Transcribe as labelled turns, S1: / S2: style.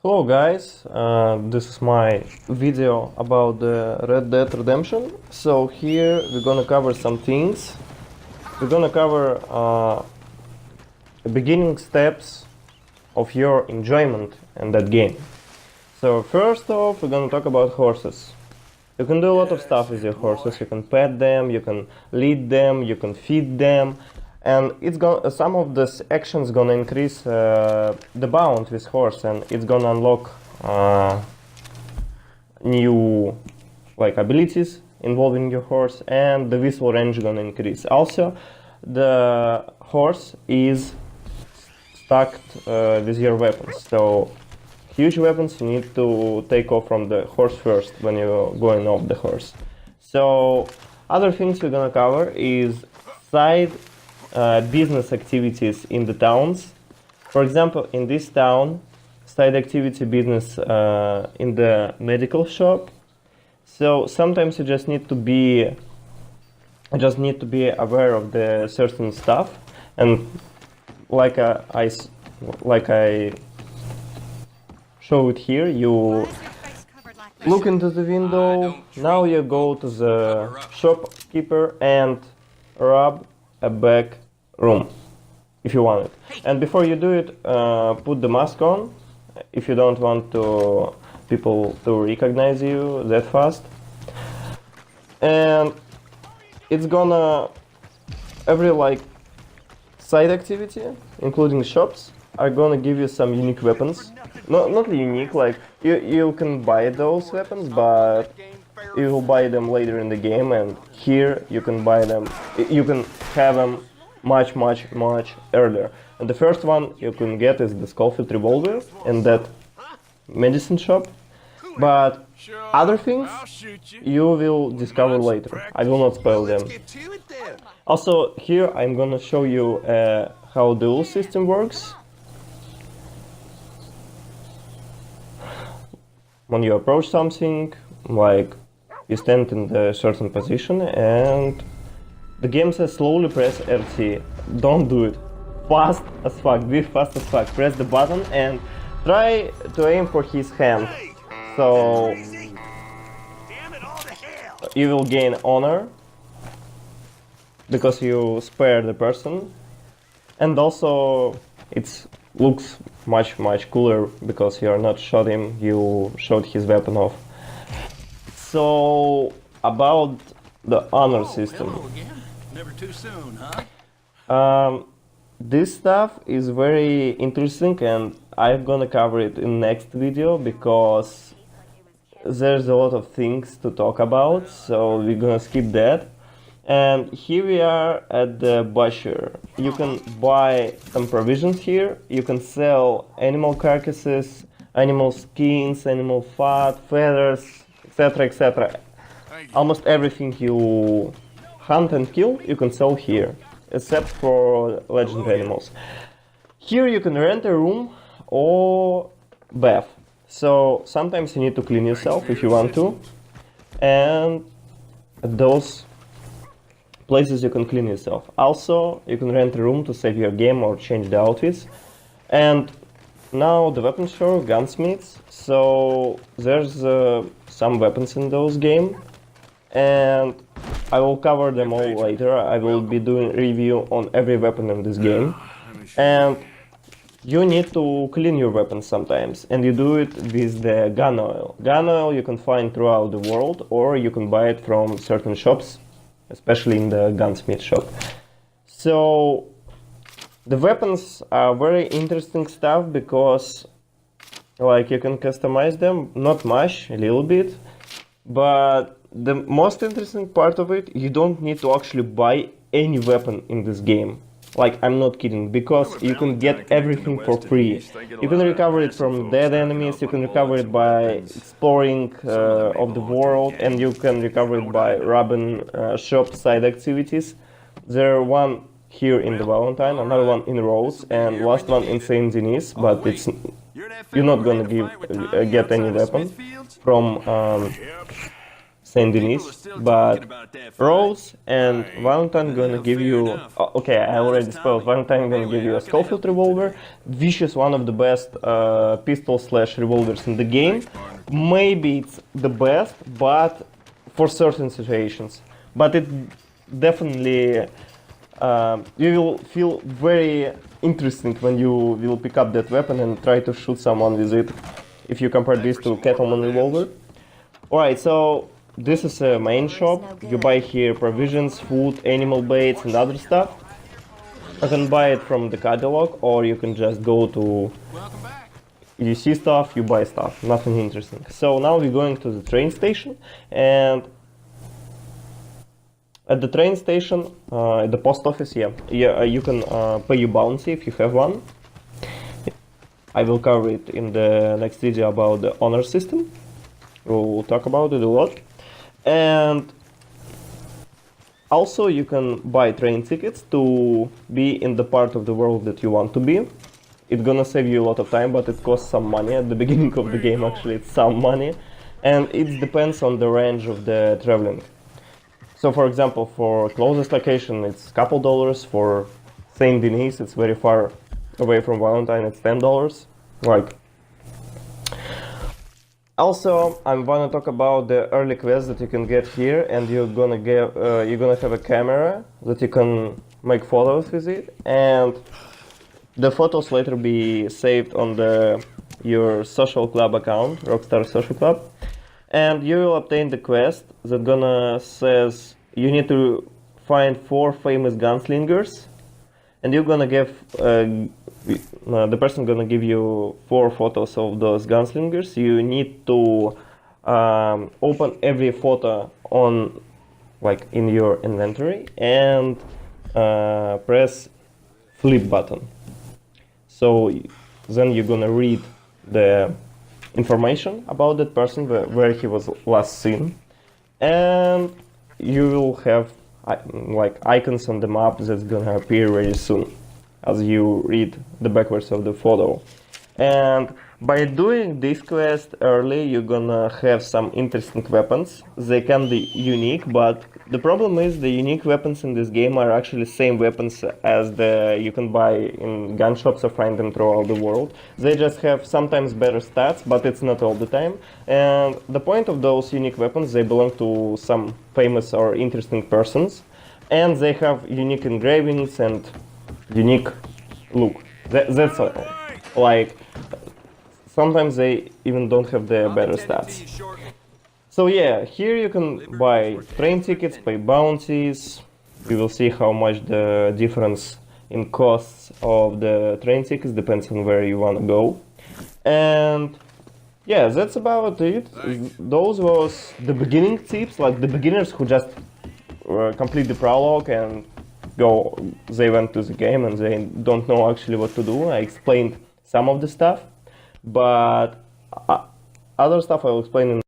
S1: Hello guys, this is my video about the Red Dead Redemption. So here we're gonna cover some things. We're gonna cover the beginning steps of your enjoyment in that game. So first off, we're gonna talk about horses. You can do a lot of stuff with your horses. You can pet them, you can lead them, you can feed them. And some of this actions gonna increase the bound with horse, and it's gonna unlock new abilities involving your horse, and the visual range gonna increase. Also, the horse is stacked with your weapons. So huge weapons you need to take off from the horse first when you're going off the horse. So other things we're gonna cover is side business activities in the towns. For example, in this town, side activity business in the medical shop. So sometimes you just need to be aware of the certain stuff, and like I show it here, you look into the window. Now you go to the shopkeeper and rob a back room if you want it. And before you do it, put the mask on if you don't want people to recognize you that fast. And it's gonna every side activity, including shops, are gonna give you some unique weapons. Not unique, you can buy those weapons, but you will buy them later in the game, and here you can buy them, you can have them much earlier. And the first one you can get is the Schofield revolver in that medicine shop, but other things you will discover later. I will not spoil them. Also, here I'm gonna show you how the duel system works. When you approach something, you stand in a certain position, and the game says slowly press RT. Don't do it. Fast as fuck. Be fast as fuck. Press the button and try to aim for his hand. So you will gain honor because you spare the person, and also it looks much cooler because you are not shot him. You shot his weapon off. So about the honor system.
S2: Never too soon, huh?
S1: This stuff is very interesting, and I'm gonna cover it in next video because there's a lot of things to talk about, so we're gonna skip that. And here we are at the butcher. You can buy some provisions here. You can sell animal carcasses, animal skins, animal fat, feathers, etc. Almost everything you hunt and kill, you can sell here, except for legend animals. Here you can rent a room or bath. So sometimes you need to clean yourself if you want to, and at those places you can clean yourself. Also, you can rent a room to save your game or change the outfits. And now the weapon store, gunsmiths. So there's some weapons in those game, and I will cover them all later. I will be doing review on every weapon in this game. And you need to clean your weapons sometimes, and you do it with the gun oil. Gun oil you can find throughout the world, or you can buy it from certain shops, especially in the gunsmith shop. So the weapons are very interesting stuff because you can customize them, not much, a little bit, but the most interesting part of it, you don't need to actually buy any weapon in this game. I'm not kidding, because you can get everything for free. You can recover it from dead enemies, you can recover it by exploring of the world, and you can recover it by robbing shop side activities. There are one here in the Valentine, another one in Rhodes, and last one in Saint Denis, but you're not gonna get any weapon from Saint Denis, but Rose and Valentine gonna give you. Okay, I already spoiled. Valentine gonna give you a Schofield revolver, which is one of the best pistol/revolvers in the game. Maybe it's the best, but for certain situations. But it definitely you will feel very interesting when you will pick up that weapon and try to shoot someone with it. If you compare this to Cattleman revolver. Alright, so this is a main shop. You buy here provisions, food, animal baits and other stuff. You can buy it from the catalog, or you can just go to, you see stuff, you buy stuff, nothing interesting. So now we're going to the train station, and at the train station, at the post office, you can pay your bounty if you have one. I will cover it in the next video about the honor system. We'll talk about it a lot. And also you can buy train tickets to be in the part of the world that you want to be. It's gonna save you a lot of time, but it costs some money at the beginning of the game. Actually, it's some money, and it depends on the range of the traveling. So for example, for closest location it's a couple dollars. For Saint Denis, it's very far away from Valentine, it's $10. Like, also I'm gonna talk about the early quests that you can get here, and you're gonna have a camera that you can make photos with it, and the photos later be saved on your social club account, Rockstar Social Club, and you will obtain the quest that gonna says you need to find 4 famous gunslingers, and you're gonna give the person gonna give you 4 photos of those gunslingers. You need to open every photo on, like, in your inventory, and press flip button. So then you're gonna read the information about that person, where he was last seen, and you will have like icons on the map that's gonna appear very soon as you read the backwards of the photo. And by doing this quest early, you're gonna have some interesting weapons. They can be unique, but the problem is the unique weapons in this game are actually same weapons as you can buy in gun shops or find them throughout the world. They just have sometimes better stats, but it's not all the time. And the point of those unique weapons, they belong to some famous or interesting persons, and they have unique engravings and unique look. That's all. Like, sometimes they even don't have the better stats. So yeah, here you can buy train tickets, pay bounties. You will see how much the difference in costs of the train tickets depends on where you want to go. And yeah, that's about it. Those was the beginning tips, like the beginners who just complete the prologue and they went to the game and they don't know actually what to do. I explained some of the stuff, but other stuff I will explain in